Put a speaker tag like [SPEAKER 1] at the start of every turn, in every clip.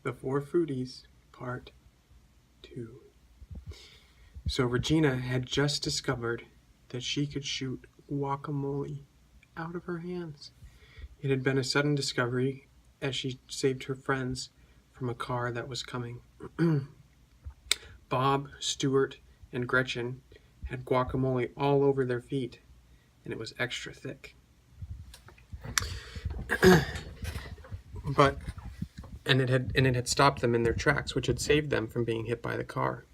[SPEAKER 1] The Four Foodies, Part 2. So Regina had just discovered that she could shoot guacamole out of her hands. It had been a sudden discovery as she saved her friends from a car that was coming. Bob, Stuart, and Gretchen had guacamole all over their feet, and it was extra thick. And it had stopped them in their tracks, which had saved them from being hit by the car.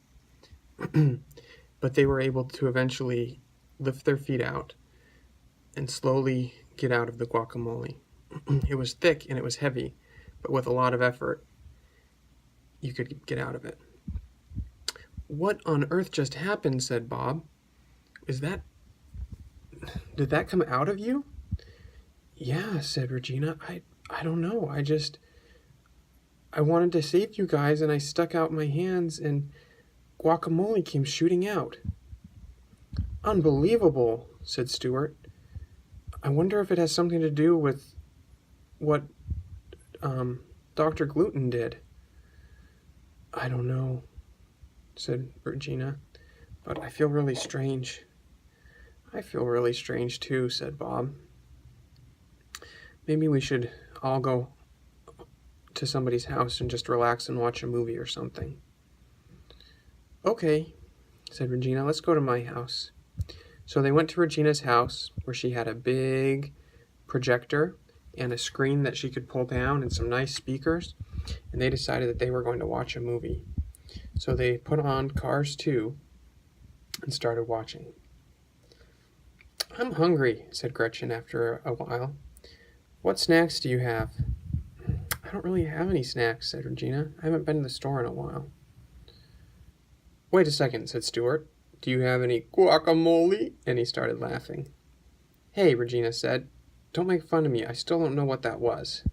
[SPEAKER 1] But they were able to eventually lift their feet out and slowly get out of the guacamole. It was thick and it was heavy, but with a lot of effort, you could get out of it. "What on earth just happened?" said Bob. Did that come out of you?" "Yeah," said Regina. I don't know. I wanted to save you guys and I stuck out my hands and guacamole came shooting out." "Unbelievable," said Stuart. "I wonder if it has something to do with what Dr. Gluten did." "I don't know," said Regina, "but I feel really strange." "I feel really strange too," said Bob. "Maybe we should all go to somebody's house and just relax and watch a movie or something." "Okay," said Regina, "let's go to my house." So they went to Regina's house, where she had a big projector and a screen that she could pull down and some nice speakers, and they decided that they were going to watch a movie. So they put on Cars 2 and started watching. "I'm hungry," said Gretchen after a while. "What snacks do you have?" "I don't really have any snacks," said Regina. "I haven't been to the store in a while." "Wait a second," said Stuart. "Do you have any guacamole?" And he started laughing. "Hey," Regina said, "don't make fun of me. I still don't know what that was."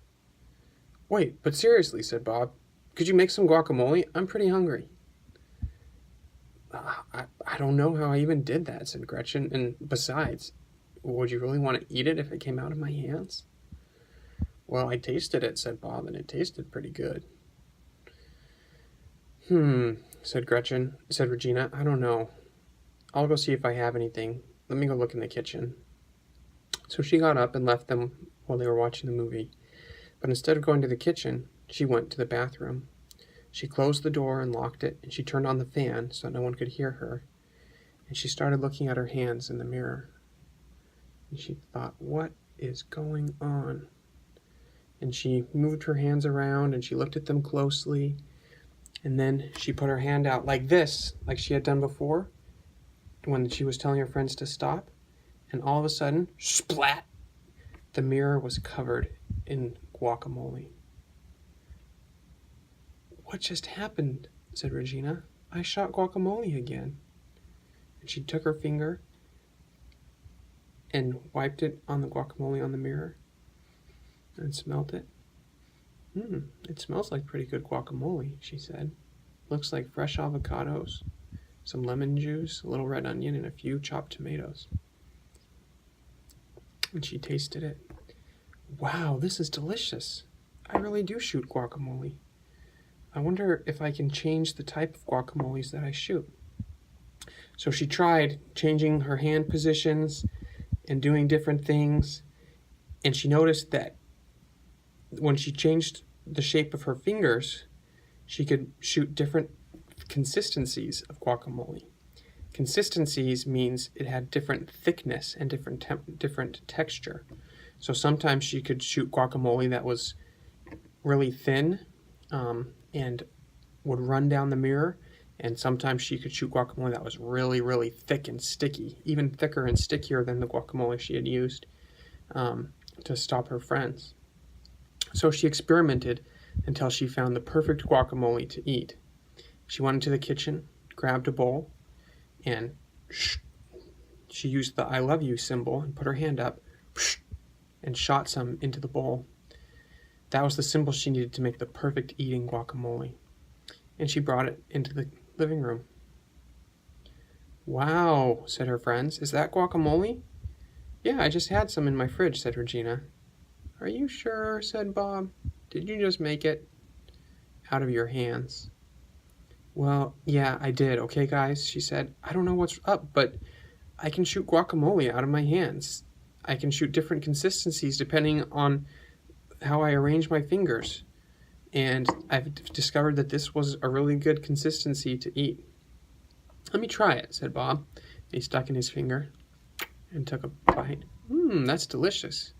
[SPEAKER 1] "Wait, but seriously," said Bob, "could you make some guacamole? I'm pretty hungry." I don't know how I even did that," said Gretchen. "And besides, would you really want to eat it if it came out of my hands?" "Well, I tasted it," said Bob, "and it tasted pretty good." Said Regina. "I don't know. I'll go see if I have anything. Let me go look in the kitchen." So she got up and left them while they were watching the movie. But instead of going to the kitchen, she went to the bathroom. She closed the door and locked it, and she turned on the fan so that no one could hear her. And she started looking at her hands in the mirror. And she thought, what is going on? And she moved her hands around and she looked at them closely. And then she put her hand out like this, like she had done before when she was telling her friends to stop. And all of a sudden, splat, the mirror was covered in guacamole. "What just happened?" said Regina. "I shot guacamole again." And she took her finger and wiped it on the guacamole on the mirror and smelled it. It smells like pretty good guacamole," she said. "Looks like fresh avocados, some lemon juice, a little red onion, and a few chopped tomatoes." And she tasted it. "Wow, this is delicious. I really do shoot guacamole. I wonder if I can change the type of guacamoles that I shoot." So she tried changing her hand positions and doing different things, and she noticed that when she changed the shape of her fingers, she could shoot different consistencies of guacamole. Consistencies means it had different thickness and different texture. So sometimes she could shoot guacamole that was really thin and would run down the mirror, and sometimes she could shoot guacamole that was really, really thick and sticky, even thicker and stickier than the guacamole she had used to stop her friends. So she experimented until she found the perfect guacamole to eat. She went into the kitchen, grabbed a bowl, and she used the "I love you" symbol and put her hand up and shot some into the bowl. That was the symbol she needed to make the perfect eating guacamole. And she brought it into the living room. "Wow," said her friends. "Is that guacamole?" "Yeah, I just had some in my fridge," said Regina. "Are you sure?" said Bob. "Did you just make it?" out of your hands. Well, yeah, I did, okay, guys, she said. I don't know what's up, but I can shoot guacamole out of my hands. I can shoot different consistencies depending on how I arrange my fingers. And I've discovered that this was a really good consistency to eat. Let me try it, said Bob. He stuck in his finger and took a bite. That's delicious.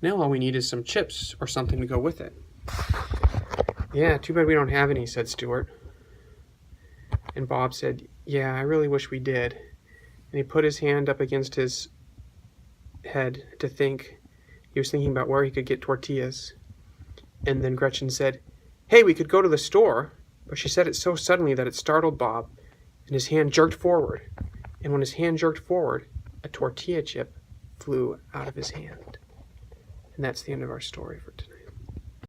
[SPEAKER 1] Now all we need is some chips or something to go with it. Yeah, too bad we don't have any, said Stuart. And Bob said, yeah, I really wish we did. And he put his hand up against his head to think. He was thinking about where he could get tortillas. And then Gretchen said, hey, we could go to the store. But she said it so suddenly that it startled Bob, and his hand jerked forward. And when his hand jerked forward, a tortilla chip flew out of his hand. And that's the end of our story for tonight.